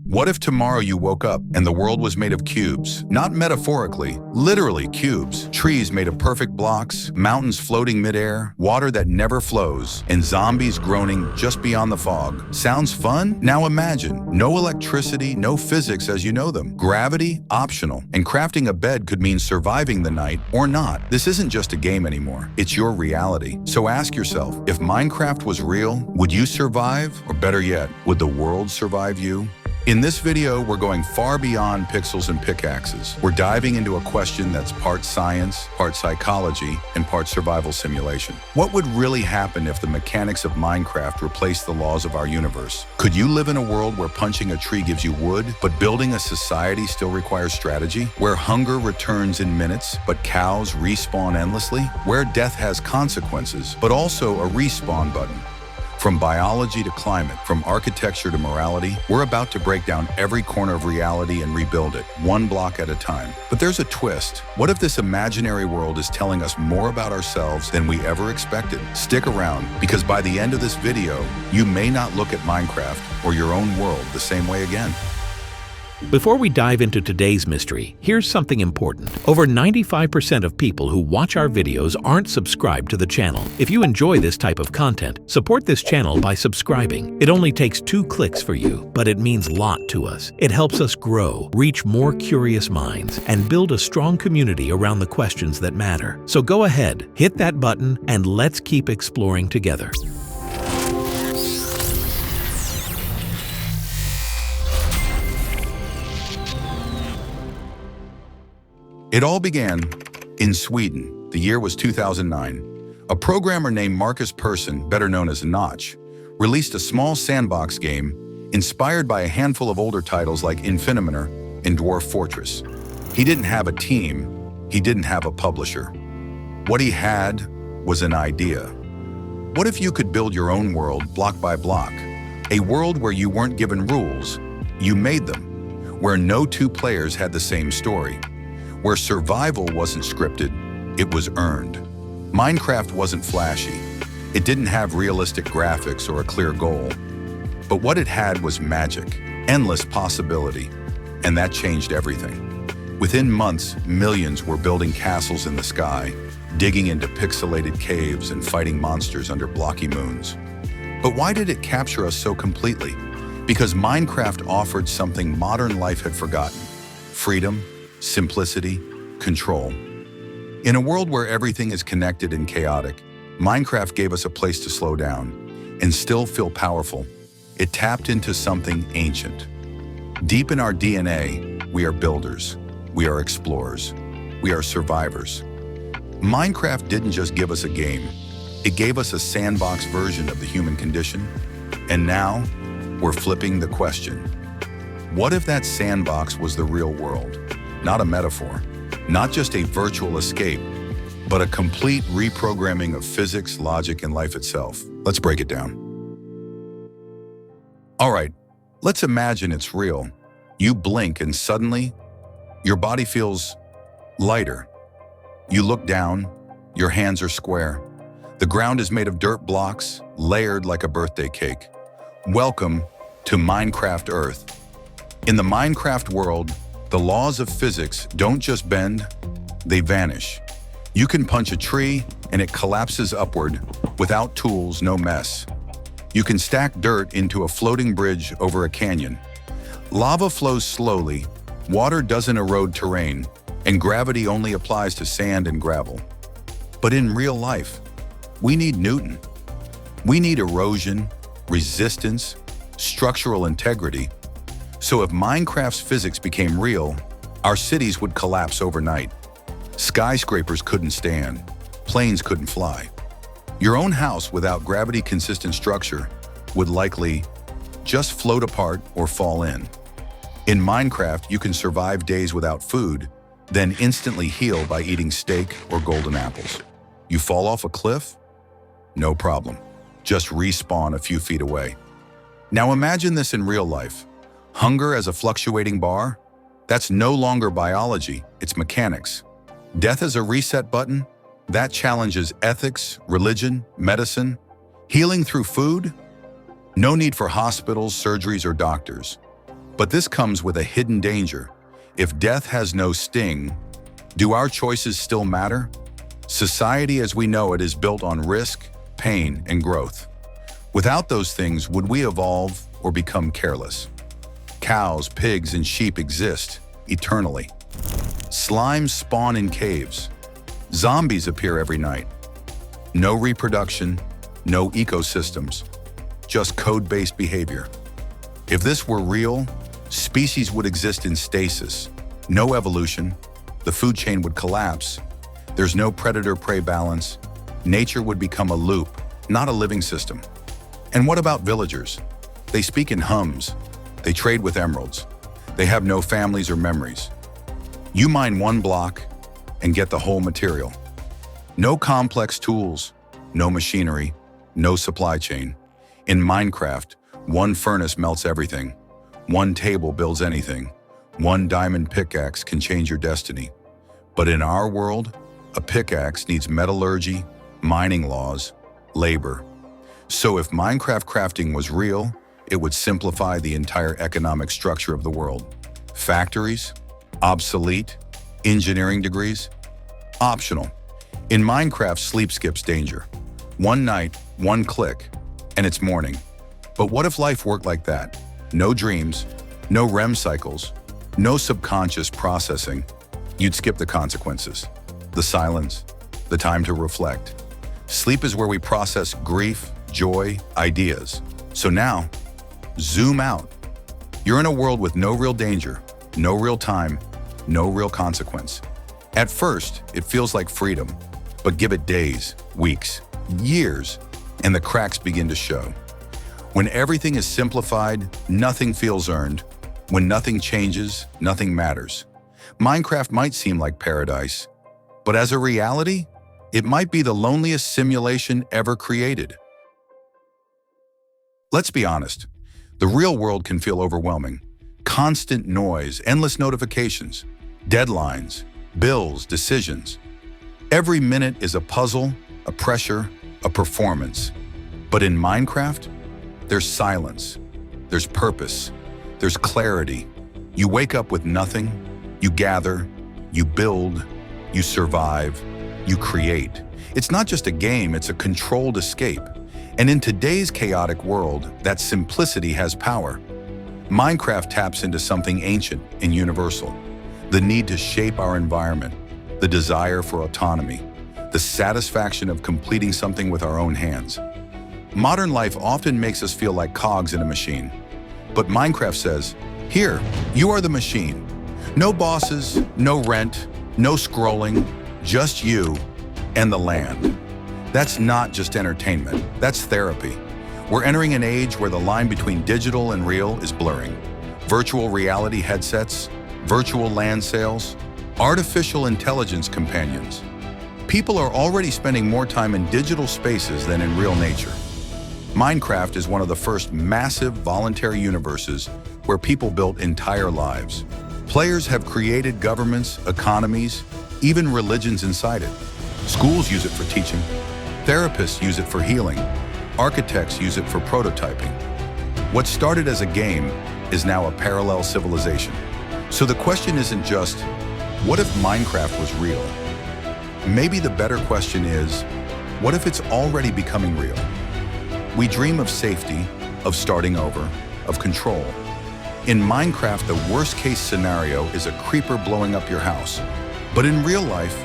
What if tomorrow you woke up and the world was made of cubes? Not metaphorically, literally cubes. Trees made of perfect blocks, mountains floating midair, water that never flows, and zombies groaning just beyond the fog. Sounds fun? Now imagine, no electricity, no physics as you know them. Gravity, optional. And crafting a bed could mean surviving the night or not. This isn't just a game anymore. It's your reality. So ask yourself, if Minecraft was real, would you survive? Or better yet, would the world survive you? In this video, we're going far beyond pixels and pickaxes. We're diving into a question that's part science, part psychology, and part survival simulation. What would really happen if the mechanics of Minecraft replaced the laws of our universe? Could you live in a world where punching a tree gives you wood, but building a society still requires strategy? Where hunger returns in minutes, but cows respawn endlessly? Where death has consequences, but also a respawn button? From biology to climate, from architecture to morality, we're about to break down every corner of reality and rebuild it, one block at a time. But there's a twist. What if this imaginary world is telling us more about ourselves than we ever expected? Stick around, because by the end of this video, you may not look at Minecraft or your own world the same way again. Before we dive into today's mystery, here's something important. Over 95% of people who watch our videos aren't subscribed to the channel. If you enjoy this type of content, support this channel by subscribing. It only takes 2 clicks for you, but it means a lot to us. It helps us grow, reach more curious minds, and build a strong community around the questions that matter. So go ahead, hit that button, and let's keep exploring together. It all began in Sweden. The year was 2009. A programmer named Marcus Persson, better known as Notch, released a small sandbox game inspired by a handful of older titles like Infiniminor and Dwarf Fortress. He didn't have a team, he didn't have a publisher. What he had was an idea. What if you could build your own world block by block? A world where you weren't given rules, you made them. Where no 2 players had the same story. Where survival wasn't scripted, it was earned. Minecraft wasn't flashy. It didn't have realistic graphics or a clear goal. But what it had was magic, endless possibility, and that changed everything. Within months, millions were building castles in the sky, digging into pixelated caves and fighting monsters under blocky moons. But why did it capture us so completely? Because Minecraft offered something modern life had forgotten: freedom, simplicity, control. In a world where everything is connected and chaotic, Minecraft gave us a place to slow down and still feel powerful. It tapped into something ancient. Deep in our DNA, we are builders, we are explorers, we are survivors. Minecraft didn't just give us a game, it gave us a sandbox version of the human condition. And now, we're flipping the question. What if that sandbox was the real world? Not a metaphor, not just a virtual escape, but a complete reprogramming of physics, logic, and life itself. Let's break it down. All right, let's imagine it's real. You blink and suddenly, your body feels lighter. You look down, your hands are square. The ground is made of dirt blocks, layered like a birthday cake. Welcome to Minecraft Earth. In the Minecraft world, the laws of physics don't just bend, they vanish. You can punch a tree and it collapses upward without tools, no mess. You can stack dirt into a floating bridge over a canyon. Lava flows slowly, water doesn't erode terrain, and gravity only applies to sand and gravel. But in real life, we need Newton. We need erosion, resistance, structural integrity. So if Minecraft's physics became real, our cities would collapse overnight. Skyscrapers couldn't stand, planes couldn't fly. Your own house without gravity-consistent structure would likely just float apart or fall in. In Minecraft, you can survive days without food, then instantly heal by eating steak or golden apples. You fall off a cliff? No problem. Just respawn a few feet away. Now imagine this in real life. Hunger as a fluctuating bar? That's no longer biology, it's mechanics. Death as a reset button? That challenges ethics, religion, medicine. Healing through food? No need for hospitals, surgeries, or doctors. But this comes with a hidden danger. If death has no sting, do our choices still matter? Society as we know it is built on risk, pain, and growth. Without those things, would we evolve or become careless? Cows, pigs, and sheep exist eternally. Slimes spawn in caves. Zombies appear every night. No reproduction, no ecosystems, just code-based behavior. If this were real, species would exist in stasis. No evolution, the food chain would collapse. There's no predator-prey balance. Nature would become a loop, not a living system. And what about villagers? They speak in hums. They trade with emeralds. They have no families or memories. You mine one block and get the whole material. No complex tools, no machinery, no supply chain. In Minecraft, one furnace melts everything. One table builds anything. One diamond pickaxe can change your destiny. But in our world, a pickaxe needs metallurgy, mining laws, labor. So if Minecraft crafting was real, it would simplify the entire economic structure of the world. Factories, obsolete, engineering degrees, optional. In Minecraft, sleep skips danger. One night, one click, and it's morning. But what if life worked like that? No dreams, no REM cycles, no subconscious processing. You'd skip the consequences, the silence, the time to reflect. Sleep is where we process grief, joy, ideas. So now, zoom out. You're in a world with no real danger, no real time, no real consequence. At first, it feels like freedom, but give it days, weeks, years, and the cracks begin to show. When everything is simplified, nothing feels earned. When nothing changes, nothing matters. Minecraft might seem like paradise, but as a reality, it might be the loneliest simulation ever created. Let's be honest, the real world can feel overwhelming. Constant noise, endless notifications, deadlines, bills, decisions. Every minute is a puzzle, a pressure, a performance. But in Minecraft, there's silence, there's purpose, there's clarity. You wake up with nothing, you gather, you build, you survive, you create. It's not just a game, it's a controlled escape. And in today's chaotic world, that simplicity has power. Minecraft taps into something ancient and universal: the need to shape our environment, the desire for autonomy, the satisfaction of completing something with our own hands. Modern life often makes us feel like cogs in a machine. But Minecraft says, here, you are the machine. No bosses, no rent, no scrolling, just you and the land. That's not just entertainment, that's therapy. We're entering an age where the line between digital and real is blurring. Virtual reality headsets, virtual land sales, artificial intelligence companions. People are already spending more time in digital spaces than in real nature. Minecraft is one of the first massive voluntary universes where people built entire lives. Players have created governments, economies, even religions inside it. Schools use it for teaching. Therapists use it for healing. Architects use it for prototyping. What started as a game is now a parallel civilization. So the question isn't just, what if Minecraft was real? Maybe the better question is, what if it's already becoming real? We dream of safety, of starting over, of control. In Minecraft, the worst-case scenario is a creeper blowing up your house. But in real life,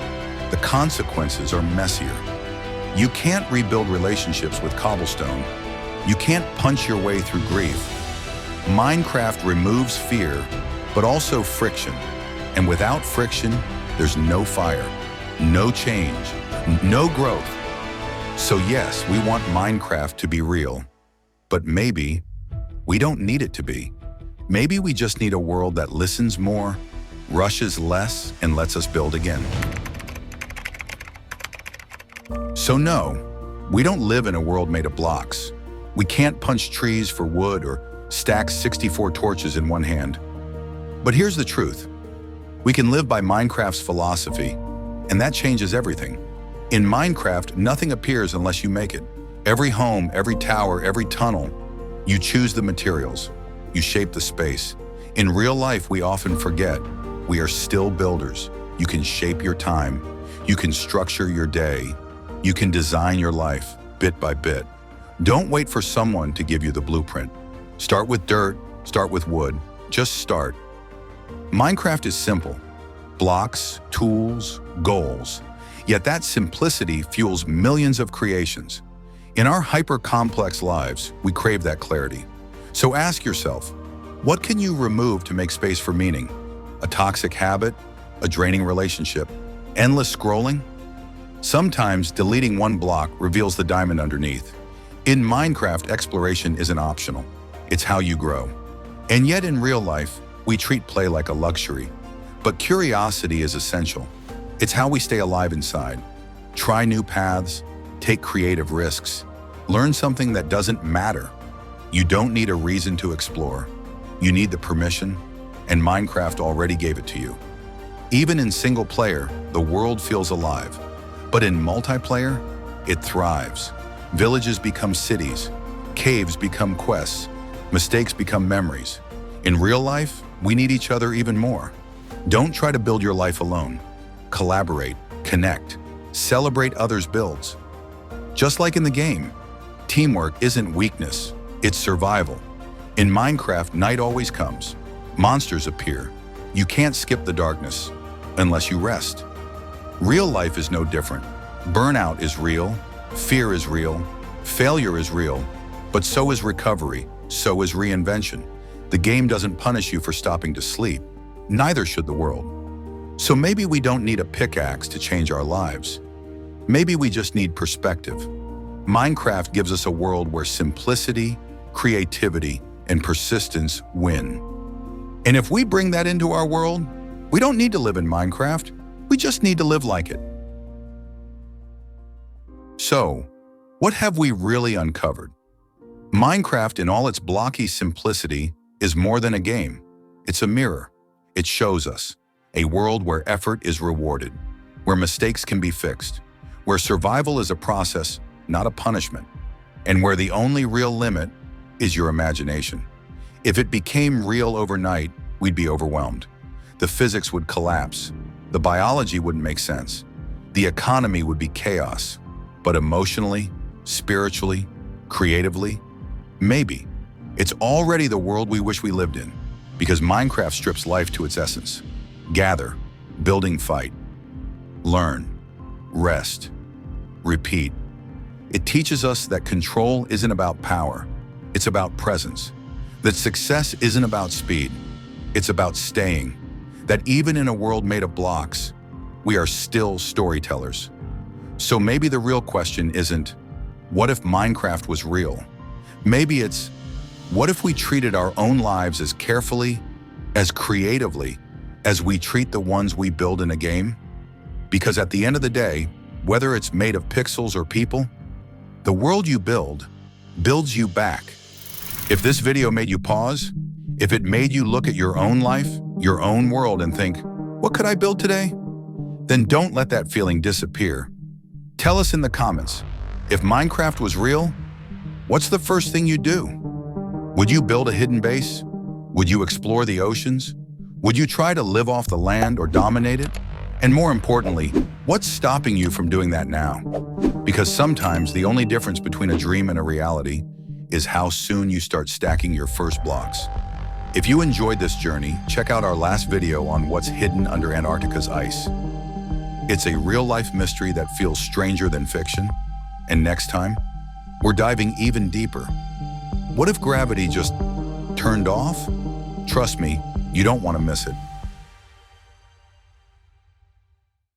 the consequences are messier. You can't rebuild relationships with cobblestone. You can't punch your way through grief. Minecraft removes fear, but also friction. And without friction, there's no fire, no change, no growth. So yes, we want Minecraft to be real, but maybe we don't need it to be. Maybe we just need a world that listens more, rushes less, and lets us build again. So no, we don't live in a world made of blocks. We can't punch trees for wood or stack 64 torches in one hand. But here's the truth. We can live by Minecraft's philosophy, and that changes everything. In Minecraft, nothing appears unless you make it. Every home, every tower, every tunnel, you choose the materials, you shape the space. In real life, we often forget we are still builders. You can shape your time. You can structure your day. You can design your life bit by bit. Don't wait for someone to give you the blueprint. Start with dirt, start with wood. Just start. Minecraft is simple. Blocks, tools, goals. Yet that simplicity fuels millions of creations. In our hyper-complex lives, we crave that clarity. So ask yourself, what can you remove to make space for meaning? A toxic habit? A draining relationship? Endless scrolling? Sometimes deleting one block reveals the diamond underneath. In Minecraft, exploration isn't optional. It's how you grow. And yet in real life, we treat play like a luxury. But curiosity is essential. It's how we stay alive inside. Try new paths, take creative risks, learn something that doesn't matter. You don't need a reason to explore. You need the permission, and Minecraft already gave it to you. Even in single player, the world feels alive. But in multiplayer, it thrives. Villages become cities, caves become quests, mistakes become memories. In real life, we need each other even more. Don't try to build your life alone. Collaborate, connect, celebrate others' builds. Just like in the game, teamwork isn't weakness, it's survival. In Minecraft, night always comes. Monsters appear. You can't skip the darkness unless you rest. Real life is no different. Burnout is real, fear is real, failure is real, but so is recovery, so is reinvention. The game doesn't punish you for stopping to sleep. Neither should the world. So maybe we don't need a pickaxe to change our lives. Maybe we just need perspective. Minecraft gives us a world where simplicity, creativity, and persistence win. And if we bring that into our world, we don't need to live in Minecraft. We just need to live like it. So, what have we really uncovered? Minecraft, in all its blocky simplicity, is more than a game. It's a mirror. It shows us a world where effort is rewarded, where mistakes can be fixed, where survival is a process, not a punishment, and where the only real limit is your imagination. If it became real overnight, we'd be overwhelmed. The physics would collapse. The biology wouldn't make sense. The economy would be chaos. But emotionally, spiritually, creatively, maybe. It's already the world we wish we lived in, because Minecraft strips life to its essence. Gather, building fight, learn, rest, repeat. It teaches us that control isn't about power, it's about presence. That success isn't about speed, it's about staying. That even in a world made of blocks, we are still storytellers. So maybe the real question isn't, what if Minecraft was real? Maybe it's, what if we treated our own lives as carefully, as creatively, as we treat the ones we build in a game? Because at the end of the day, whether it's made of pixels or people, the world you build builds you back. If this video made you pause, if it made you look at your own life, your own world and think, what could I build today? Then don't let that feeling disappear. Tell us in the comments, if Minecraft was real, what's the first thing you'd do? Would you build a hidden base? Would you explore the oceans? Would you try to live off the land or dominate it? And more importantly, what's stopping you from doing that now? Because sometimes the only difference between a dream and a reality is how soon you start stacking your first blocks. If you enjoyed this journey, check out our last video on what's hidden under Antarctica's ice. It's a real-life mystery that feels stranger than fiction. And next time, we're diving even deeper. What if gravity just turned off? Trust me, you don't want to miss it.